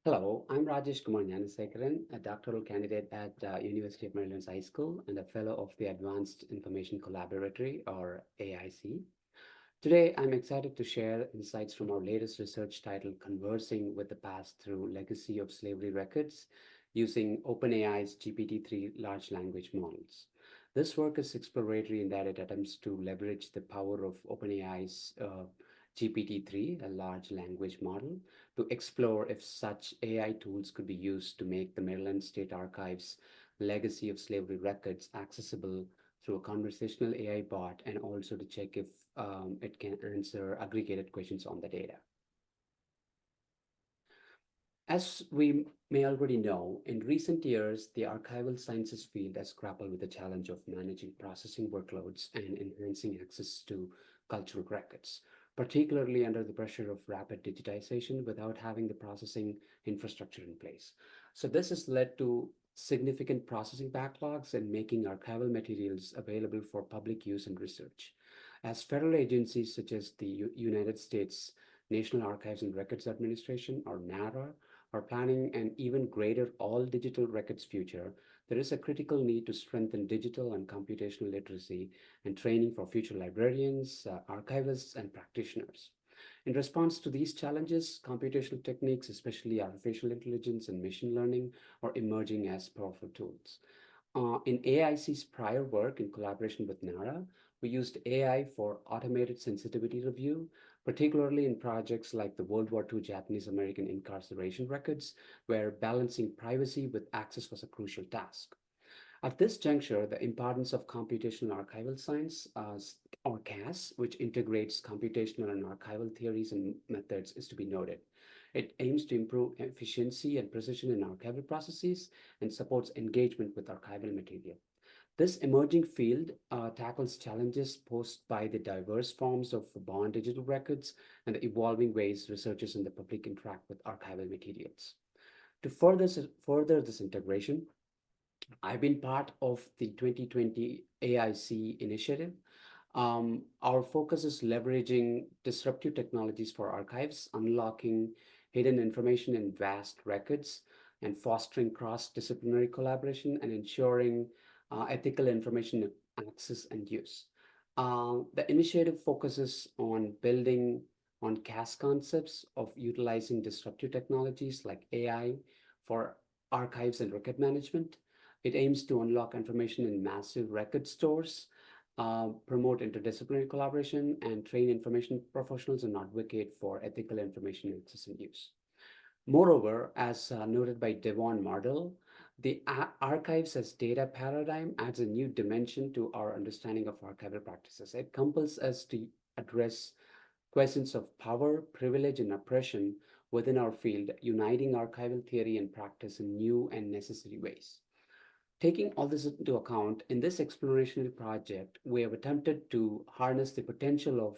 Hello, I'm Rajesh Kumar GNANASEKARAN, a doctoral candidate at University of Maryland's High School and a fellow of the Advanced Information Collaboratory, or AIC. Today, I'm excited to share insights from our latest research titled Conversing with the Past Through Legacy of Slavery Records using OpenAI's GPT-3 large language models. This work is exploratory in that it attempts to leverage the power of OpenAI's GPT-3, a large language model, to explore if such AI tools could be used to make the Maryland State Archive's legacy of slavery records accessible through a conversational AI bot, and also to check if it can answer aggregated questions on the data. As we may already know, in recent years, the archival sciences field has grappled with the challenge of managing processing workloads and enhancing access to cultural records, particularly under the pressure of rapid digitization without having the processing infrastructure in place. So this has led to significant processing backlogs and making archival materials available for public use and research. As federal agencies such as the United States National Archives and Records Administration, or NARA, are planning an even greater all-digital records future, there is a critical need to strengthen digital and computational literacy and training for future librarians, archivists, and practitioners. In response to these challenges, computational techniques, especially artificial intelligence and machine learning, are emerging as powerful tools. In AIC's prior work in collaboration with NARA, we used AI for automated sensitivity review, particularly in projects like the World War II Japanese American incarceration records, where balancing privacy with access was a crucial task. At this juncture, the importance of computational archival science, or CAS, which integrates computational and archival theories and methods, is to be noted. It aims to improve efficiency and precision in archival processes and supports engagement with archival material. This emerging field tackles challenges posed by the diverse forms of born digital records and the evolving ways researchers and the public interact with archival materials. To further this integration, I've been part of the 2020 AIC initiative. Our focus is leveraging disruptive technologies for archives, unlocking hidden information in vast records, and fostering cross-disciplinary collaboration and ensuring ethical information access and use. The initiative focuses on building on CAS concepts of utilizing disruptive technologies like AI for archives and record management. It aims to unlock information in massive record stores, promote interdisciplinary collaboration, and train information professionals and advocate for ethical information access and use. Moreover, as noted by Devon Mardell, the archives as data paradigm adds a new dimension to our understanding of archival practices. It compels us to address questions of power, privilege, and oppression within our field, uniting archival theory and practice in new and necessary ways. Taking all this into account, in this explorational project, we have attempted to harness the potential of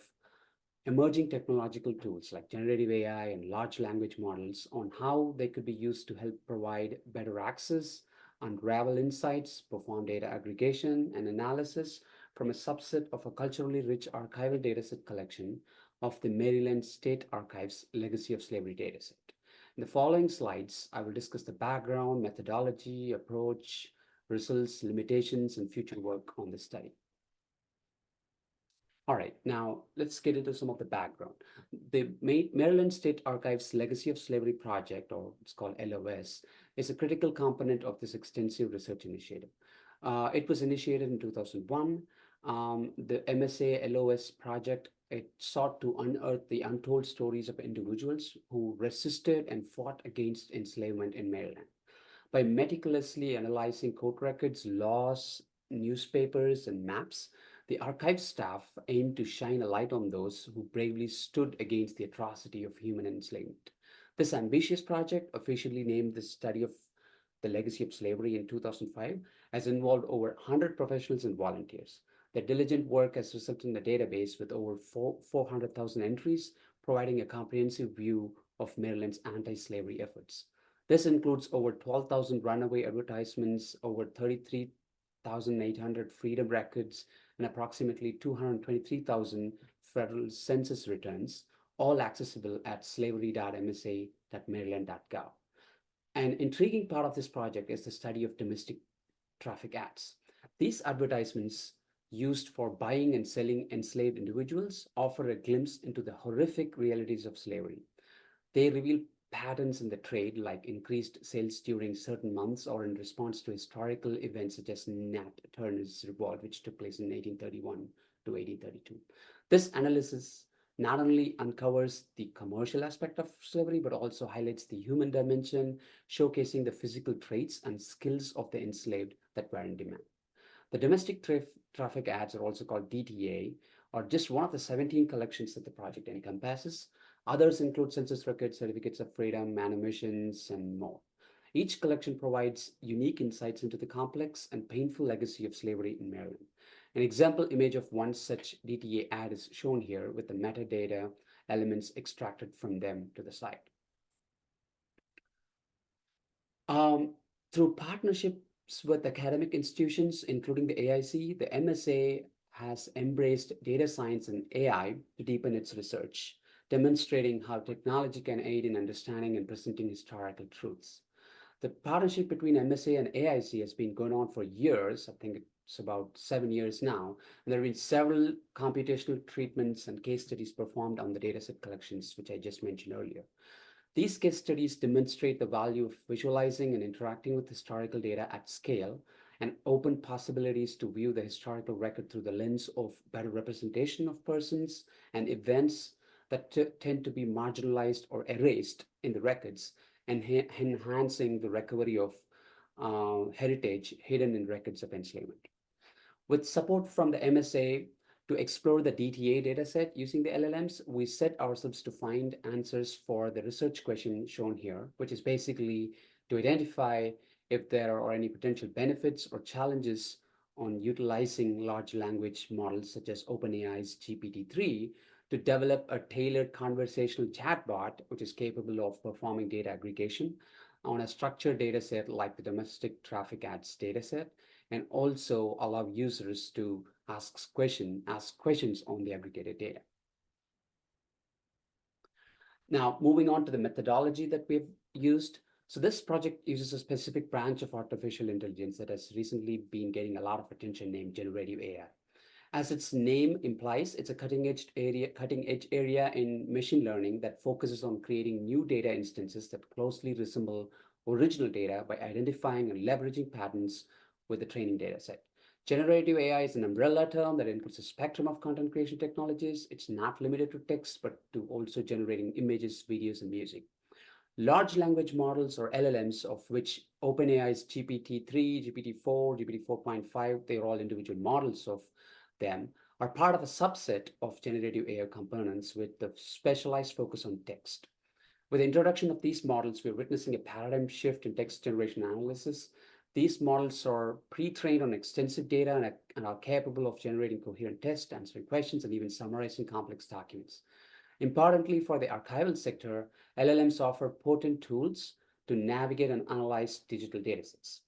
emerging technological tools like generative AI and large language models on how they could be used to help provide better access, unravel insights, perform data aggregation and analysis from a subset of a culturally rich archival dataset collection of the Maryland State Archives Legacy of Slavery dataset. In the following slides, I will discuss the background, methodology, approach, results, limitations, and future work on this study. All right, now let's get into some of the background. The Maryland State Archives Legacy of Slavery Project, or it's called LLOS, is a critical component of this extensive research initiative. It was initiated in 2001. The MSA LOS project, it sought to unearth the untold stories of individuals who resisted and fought against enslavement in Maryland. By meticulously analyzing court records, laws, newspapers, and maps, the archive staff aimed to shine a light on those who bravely stood against the atrocity of human enslavement. This ambitious project, officially named the Study of the Legacy of Slavery in 2005, has involved over 100 professionals and volunteers. Their diligent work has resulted in a database with over 400,000 entries, providing a comprehensive view of Maryland's anti-slavery efforts. This includes over 12,000 runaway advertisements, over 33,800 freedom records, and approximately 223,000 federal census returns, all accessible at slavery.msa.maryland.gov. An intriguing part of this project is the study of domestic traffic ads. These advertisements, used for buying and selling enslaved individuals, offer a glimpse into the horrific realities of slavery. They reveal patterns in the trade, like increased sales during certain months or in response to historical events such as Nat Turner's Revolt, which took place in 1831 to 1832. This analysis not only uncovers the commercial aspect of slavery, but also highlights the human dimension, showcasing the physical traits and skills of the enslaved that were in demand. The domestic traffic ads are also called DTA, are just one of the 17 collections that the project encompasses. Others include census records, certificates of freedom, manumissions, and more. Each collection provides unique insights into the complex and painful legacy of slavery in Maryland. An example image of one such DTA ad is shown here with the metadata elements extracted from them to the side. Through partnerships with academic institutions, including the AIC, the MSA has embraced data science and AI to deepen its research, demonstrating how technology can aid in understanding and presenting historical truths. The partnership between MSA and AIC has been going on for years. I think it's about 7 years now. And there have been several computational treatments and case studies performed on the dataset collections, which I just mentioned earlier. These case studies demonstrate the value of visualizing and interacting with historical data at scale and open possibilities to view the historical record through the lens of better representation of persons and events that tend to be marginalized or erased in the records, and enhancing the recovery of heritage hidden in records of enslavement. With support from the MSA to explore the DTA dataset using the LLMs, we set ourselves to find answers for the research question shown here, which is basically to identify if there are any potential benefits or challenges on utilizing large language models such as OpenAI's GPT-3 to develop a tailored conversational chatbot, which is capable of performing data aggregation on a structured dataset like the domestic traffic ads dataset, and also allow users to ask questions on the aggregated data. Now, moving on to the methodology that we've used. So this project uses a specific branch of artificial intelligence that has recently been getting a lot of attention named generative AI. As its name implies, it's a cutting-edge area in machine learning that focuses on creating new data instances that closely resemble original data by identifying and leveraging patterns with the training data set. Generative AI is an umbrella term that includes a spectrum of content creation technologies. It's not limited to text, but to also generating images, videos, and music. Large language models, or LLMs, of which OpenAI's GPT-3, GPT-4, GPT-4.5, they're all individual models of them, are part of a subset of generative AI components with the specialized focus on text. With the introduction of these models, we're witnessing a paradigm shift in text generation analysis. These models are pre-trained on extensive data and are capable of generating coherent text, answering questions, and even summarizing complex documents. Importantly, for the archival sector, LLMs offer potent tools to navigate and analyze digital datasets.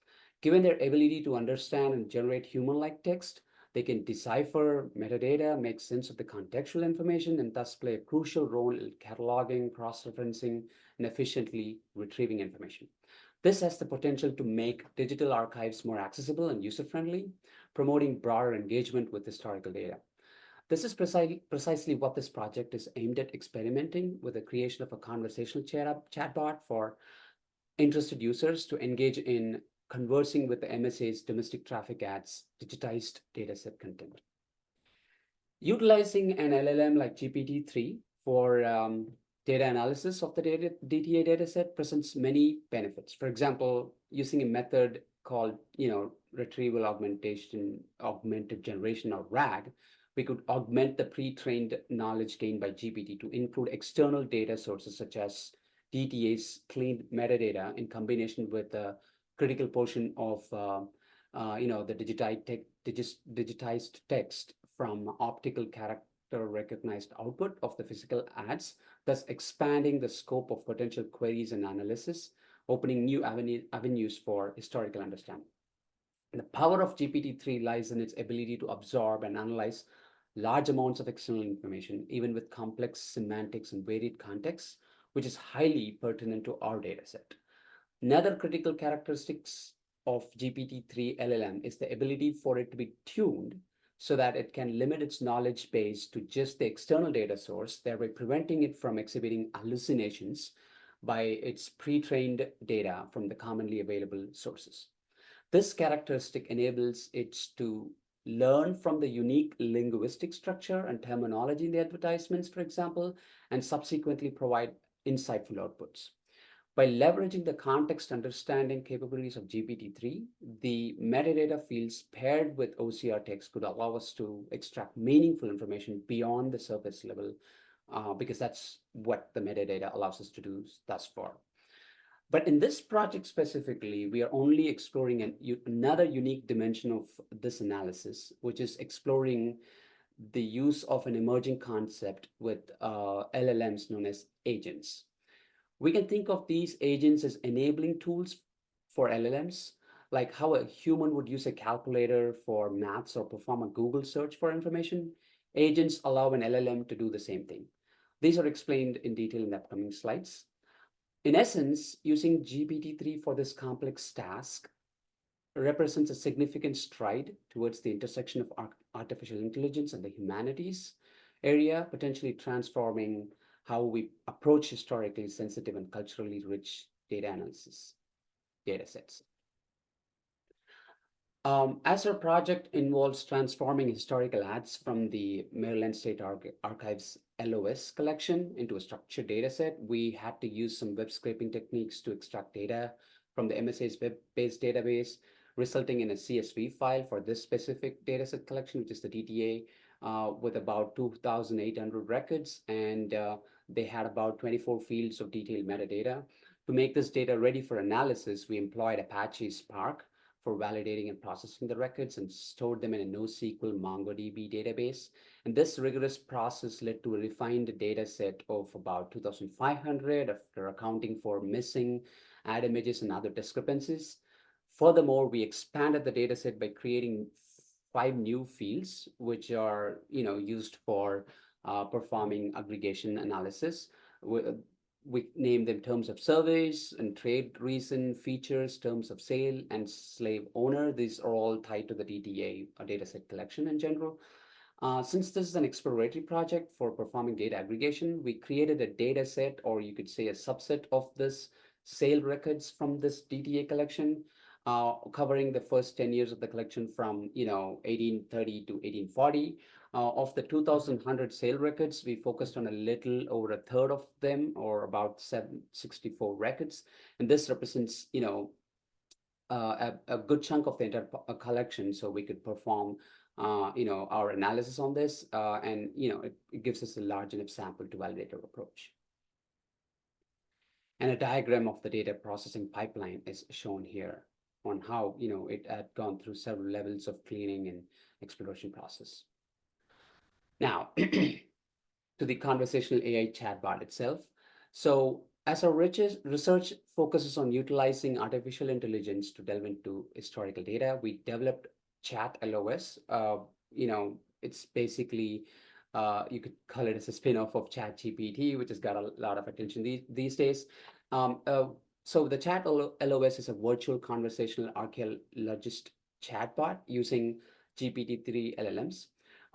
Given their ability to understand and generate human-like text, they can decipher metadata, make sense of the contextual information, and thus play a crucial role in cataloging, cross-referencing, and efficiently retrieving information. This has the potential to make digital archives more accessible and user-friendly, promoting broader engagement with historical data. This is precisely what this project is aimed at experimenting, with the creation of a conversational chatbot for interested users to engage in conversing with the MSA's domestic traffic ads digitized dataset content. Utilizing an LLM like GPT-3 for data analysis of the DTA dataset presents many benefits. For example, using a method called retrieval augmented generation, or RAG, we could augment the pre-trained knowledge gained by GPT to include external data sources such as DTA's cleaned metadata in combination with the critical portion of the digitized text from optical character recognized output of the physical ads, thus expanding the scope of potential queries and analysis, opening new avenues for historical understanding. The power of GPT-3 lies in its ability to absorb and analyze large amounts of external information, even with complex semantics and varied contexts, which is highly pertinent to our dataset. Another critical characteristics of GPT-3 LLM is the ability for it to be tuned so that it can limit its knowledge base to just the external data source, thereby preventing it from exhibiting hallucinations by its pre-trained data from the commonly available sources. This characteristic enables it to learn from the unique linguistic structure and terminology in the advertisements, for example, and subsequently provide insightful outputs. By leveraging the context understanding capabilities of GPT-3, the metadata fields paired with OCR text could allow us to extract meaningful information beyond the surface level, because that's what the metadata allows us to do thus far. But in this project specifically, we are only exploring another unique dimension of this analysis, which is exploring the use of an emerging concept with LLMs known as agents. We can think of these agents as enabling tools for LLMs, like how a human would use a calculator for maths or perform a Google search for information. Agents allow an LLM to do the same thing. These are explained in detail in the upcoming slides. In essence, using GPT-3 for this complex task represents a significant stride towards the intersection of artificial intelligence and the humanities area, potentially transforming how we approach historically sensitive and culturally rich data analysis data sets. As our project involves transforming historical ads from the Maryland State Archives LOS collection into a structured data set, we had to use some web scraping techniques to extract data from the MSA's web-based database, resulting in a CSV file for this specific dataset collection, which is the DTA, with about 2,800 records, and they had about 24 fields of detailed metadata. To make this data ready for analysis, we employed Apache Spark for validating and processing the records and stored them in a NoSQL MongoDB database. And this rigorous process led to a refined data set of about 2,500 after accounting for missing ad images and other discrepancies. Furthermore, we expanded the data set by creating 5 new fields, which are used for performing aggregation analysis. We name them terms of service and trade reason, features, terms of sale, and slave owner. These are all tied to the DTA dataset collection in general. Since this is an exploratory project for performing data aggregation, we created a data set, or you could say a subset of this sale records from this DTA collection, covering the first 10 years of the collection from 1830 to 1840. Of the 2,100 sale records, we focused on a little over a third of them, or about 764 records. And this represents, a good chunk of the entire collection, so we could perform, our analysis on this, and it gives us a large enough sample to validate our approach. And a diagram of the data processing pipeline is shown here on how it had gone through several levels of cleaning and exploration process. Now, to the conversational AI chatbot itself. So as our research focuses on utilizing artificial intelligence to delve into historical data, we developed ChatLoS. It's basically, you could call it as a spin-off of ChatGPT, which has got a lot of attention these days. So the ChatLoS is a virtual conversational archaeologist chatbot using GPT-3 LLMs.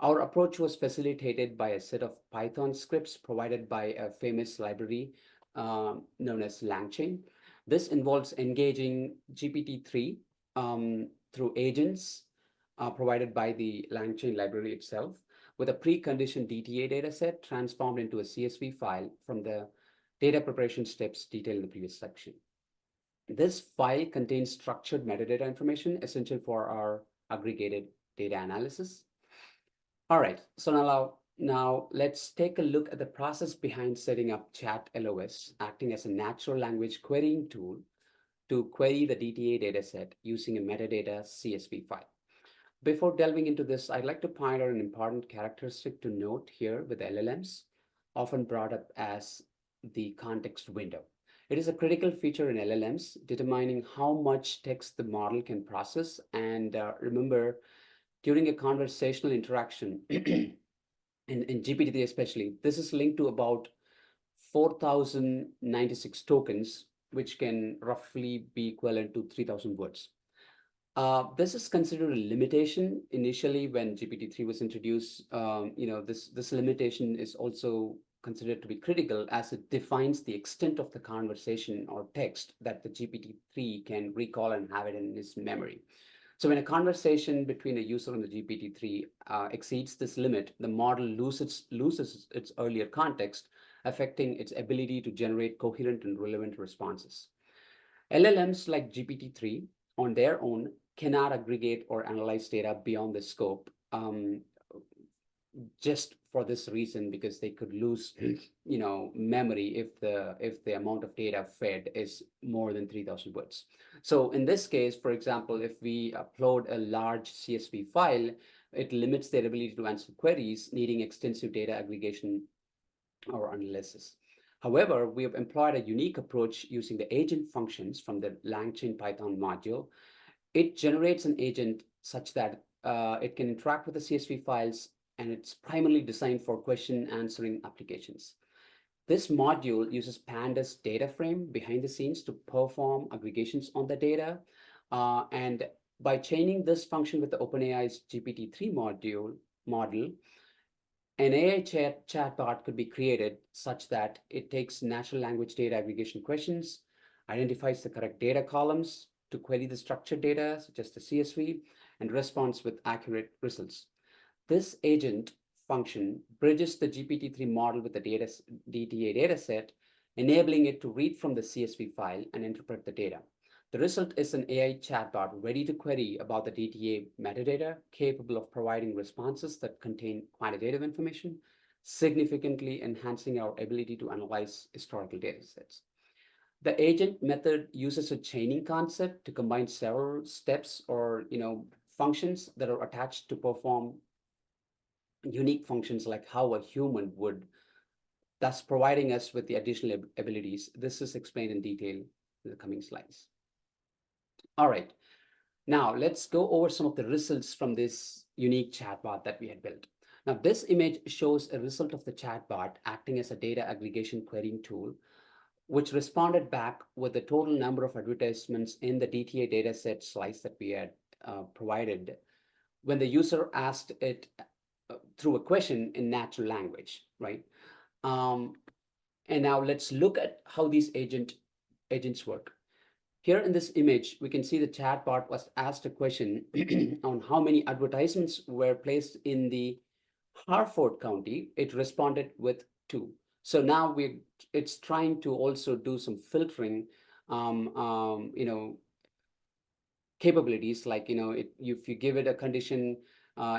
Our approach was facilitated by a set of Python scripts provided by a famous library known as LangChain. This involves engaging GPT-3 through agents provided by the LangChain library itself, with a preconditioned DTA dataset transformed into a CSV file from the data preparation steps detailed in the previous section. This file contains structured metadata information essential for our aggregated data analysis. All right, so now let's take a look at the process behind setting up ChatLoS, acting as a natural language querying tool to query the DTA dataset using a metadata CSV file. Before delving into this, I'd like to point out an important characteristic to note here with LLMs, often brought up as the context window. It is a critical feature in LLMs, determining how much text the model can process. And remember, during a conversational interaction, in GPT especially, this is linked to about 4,096 tokens, which can roughly be equivalent to 3,000 words. This is considered a limitation initially when GPT-3 was introduced. This limitation is also considered to be critical as it defines the extent of the conversation or text that the GPT-3 can recall and have it in its memory. So when a conversation between a user and the GPT-3 exceeds this limit, the model loses its earlier context, affecting its ability to generate coherent and relevant responses. LLMs like GPT-3 on their own cannot aggregate or analyze data beyond the scope, just for this reason, because they could lose memory if the amount of data fed is more than 3,000 words. So in this case, for example, if we upload a large CSV file, it limits their ability to answer queries needing extensive data aggregation or analysis. However, we have employed a unique approach using the agent functions from the LangChain Python module. It generates an agent such that it can interact with the CSV files, and it's primarily designed for question answering applications. This module uses Pandas data frame behind the scenes to perform aggregations on the data. And by chaining this function with the OpenAI's GPT-3 model, an AI chatbot could be created such that it takes natural language data aggregation questions, identifies the correct data columns to query the structured data, such as the CSV, and responds with accurate results. This agent function bridges the GPT-3 model with the DTA dataset, enabling it to read from the CSV file and interpret the data. The result is an AI chatbot ready to query about the DTA metadata, capable of providing responses that contain quantitative information, significantly enhancing our ability to analyze historical datasets. The agent method uses a chaining concept to combine several steps or functions that are attached to perform unique functions like how a human would, thus providing us with the additional abilities. This is explained in detail in the coming slides. All right, now let's go over some of the results from this unique chatbot that we had built. Now, this image shows a result of the chatbot acting as a data aggregation querying tool, which responded back with the total number of advertisements in the DTA dataset slice that we had provided when the user asked it through a question in natural language, right? And now let's look at how these agents work. Here in this image, we can see the chatbot was asked a question on how many advertisements were placed in the Harford County. It responded with 2. So now it's trying to also do some filtering, capabilities, like if you give it a condition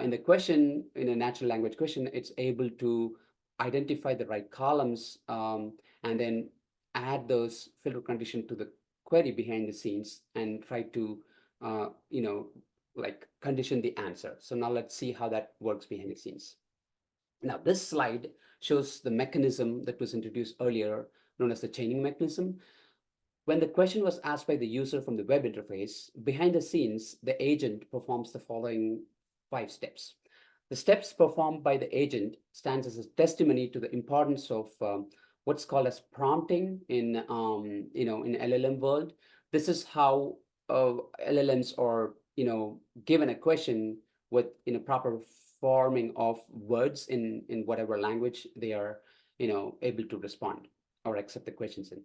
in the question, in a natural language question, it's able to identify the right columns and then add those filter condition to the query behind the scenes and try to condition the answer. So now let's see how that works behind the scenes. Now this slide shows the mechanism that was introduced earlier, known as the chaining mechanism. When the question was asked by the user from the web interface, behind the scenes, the agent performs the following 5 steps. The steps performed by the agent stands as a testimony to the importance of what's called as prompting in LLM world. This is how LLMs are given a question with proper forming of words in whatever language they are able to respond or accept the questions in.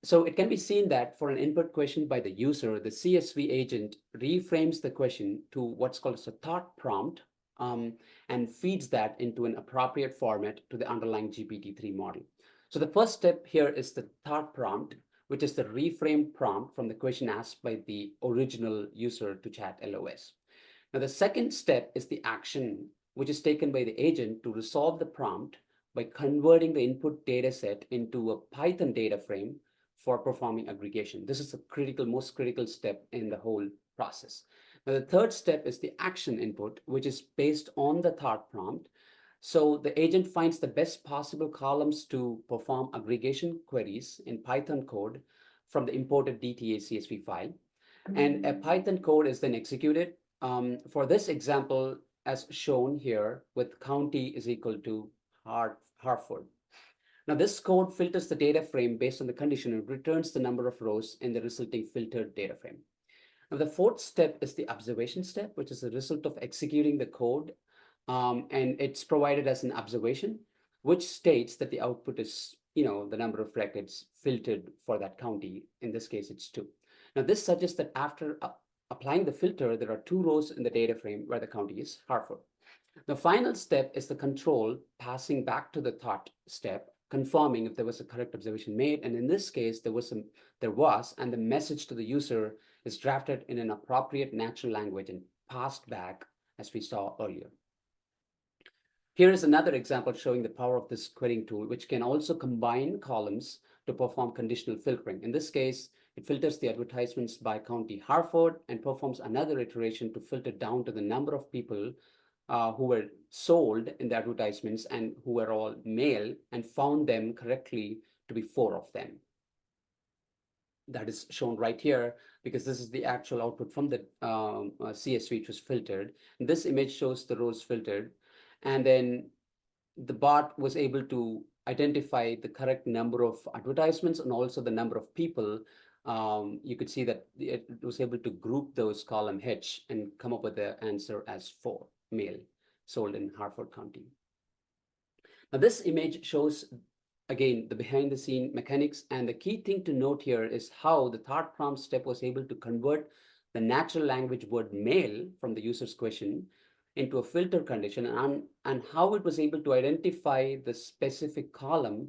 So it can be seen that for an input question by the user, the CSV agent reframes the question to what's called as a thought prompt and feeds that into an appropriate format to the underlying GPT-3 model. So the first step here is the thought prompt, which is the reframed prompt from the question asked by the original user to ChatLoS. Now the second step is the action, which is taken by the agent to resolve the prompt by converting the input data set into a Python data frame for performing aggregation. This is the most critical step in the whole process. Now, the third step is the action input, which is based on the thought prompt. So the agent finds the best possible columns to perform aggregation queries in Python code from the imported DTA CSV file. And a Python code is then executed. For this example, as shown here, with county is equal to Hartford. Now, this code filters the data frame based on the condition and returns the number of rows in the resulting filtered data frame. Now, the fourth step is the observation step, which is the result of executing the code, and it's provided as an observation, which states that the output is, the number of records filtered for that county. In this case, it's 2. Now, this suggests that after applying the filter, there are 2 rows in the data frame where the county is Hartford. The final step is the control passing back to the thought step, confirming if there was a correct observation made. And in this case, there was, and the message to the user is drafted in an appropriate natural language and passed back, as we saw earlier. Here is another example showing the power of this querying tool, which can also combine columns to perform conditional filtering. In this case, it filters the advertisements by county Hartford and performs another iteration to filter down to the number of people who were sold in the advertisements and who were all male, and found them correctly to be 4 of them. That is shown right here, because this is the actual output from the CSV which was filtered. And this image shows the rows filtered, and then the bot was able to identify the correct number of advertisements and also the number of people. You could see that it was able to group those column H and come up with the answer as 4 male sold in Hartford County. Now, this image shows, again, the behind the scene mechanics, and the key thing to note here is how the thought prompt step was able to convert the natural language word male from the user's question into a filter condition, and how it was able to identify the specific column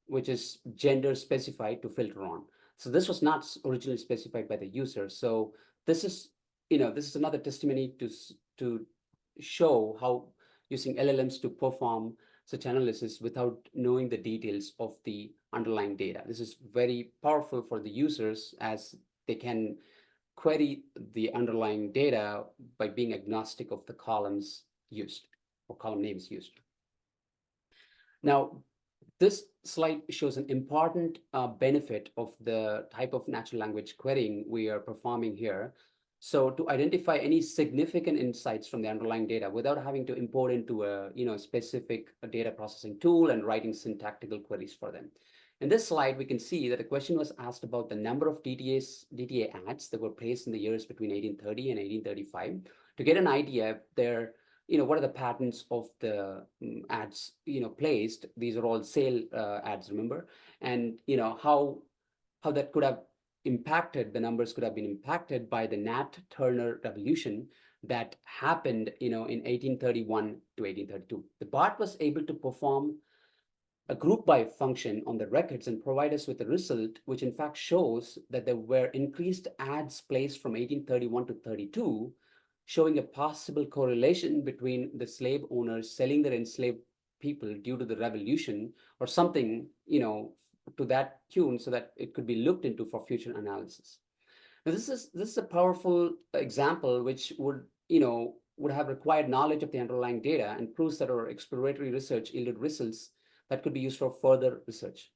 which is gender specified to filter on. So this was not originally specified by the user. So this is, this is another testimony to show how using LLMs to perform such analysis without knowing the details of the underlying data. This is very powerful for the users, as they can query the underlying data by being agnostic of the columns used or column names used. Now, this slide shows an important benefit of the type of natural language querying we are performing here. So to identify any significant insights from the underlying data without having to import into a specific data processing tool and writing syntactical queries for them. In this slide, we can see that a question was asked about the number of DTA ads that were placed in the years between 1830 and 1835 to get an idea if they're, what are the patterns of the ads, placed. These are all sale ads, remember, and how that could have impacted, the numbers could have been impacted by the Nat Turner revolution that happened, in 1831 to 1832. The bot was able to perform a group by function on the records and provide us with a result, which in fact shows that there were increased ads placed from 1831 to 32, showing a possible correlation between the slave owners selling their enslaved people due to the revolution or something, to that tune, so that it could be looked into for future analysis. Now, this is a powerful example which would have required knowledge of the underlying data, and proves that our exploratory research yielded results that could be used for further research.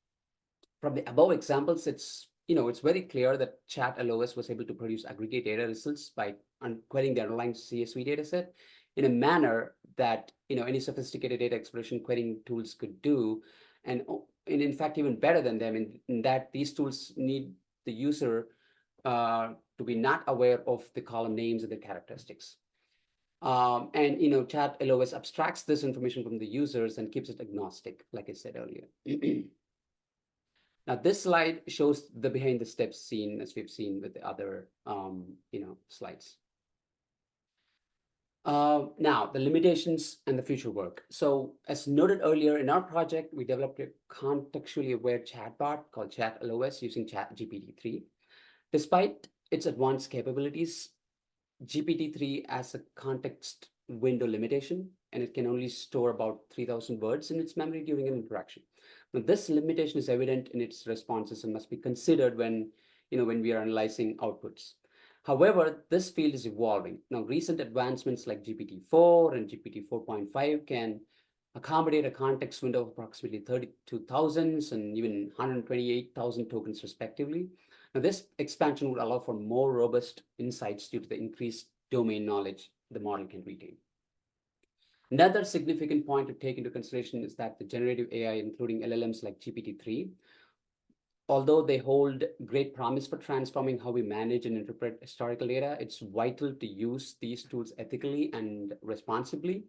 From the above examples, it's very clear that ChatLoS was able to produce aggregate data results by querying the underlying CSV dataset in a manner that any sophisticated data exploration querying tools could do, and in fact even better than them, in that these tools need the user to be not aware of the column names and the characteristics. And ChatLoS abstracts this information from the users and keeps it agnostic, like I said earlier. Now, this slide shows the behind the steps scene, as we've seen with the other slides. Now, the limitations and the future work. So, as noted earlier, in our project, we developed a contextually aware chatbot called ChatLoS using GPT-3. Despite its advanced capabilities, GPT-3 has a context window limitation, and it can only store about 3,000 words in its memory during an interaction. Now, this limitation is evident in its responses and must be considered when we are analyzing outputs. However, this field is evolving. Now, recent advancements like GPT-4 and GPT-4.5 can accommodate a context window of approximately 32,000 and even 128,000 tokens respectively. Now, this expansion would allow for more robust insights due to the increased domain knowledge the model can retain. Another significant point to take into consideration is that the generative AI, including LLMs like GPT-3, although they hold great promise for transforming how we manage and interpret historical data, it's vital to use these tools ethically and responsibly.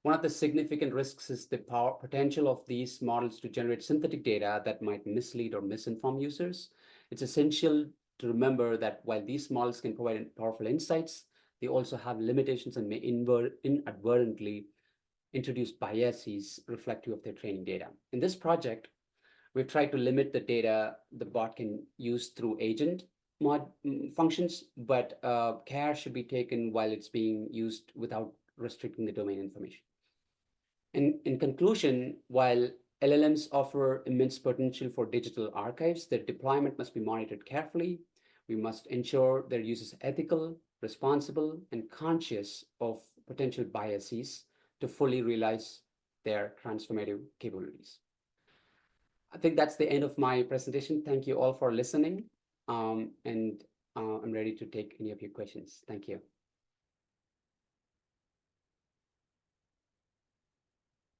One of the significant risks is the potential of these models to generate synthetic data that might mislead or misinform users. It's essential to remember that while these models can provide powerful insights, they also have limitations and may inadvertently introduce biases reflective of their training data. In this project, we've tried to limit the data the bot can use through agent functions, but care should be taken while it's being used without restricting the domain information. In conclusion, while LLMs offer immense potential for digital archives, their deployment must be monitored carefully. We must ensure their use is ethical, responsible, and conscious of potential biases to fully realize their transformative capabilities. I think that's the end of my presentation. Thank you all for listening. And I'm ready to take any of your questions. Thank you.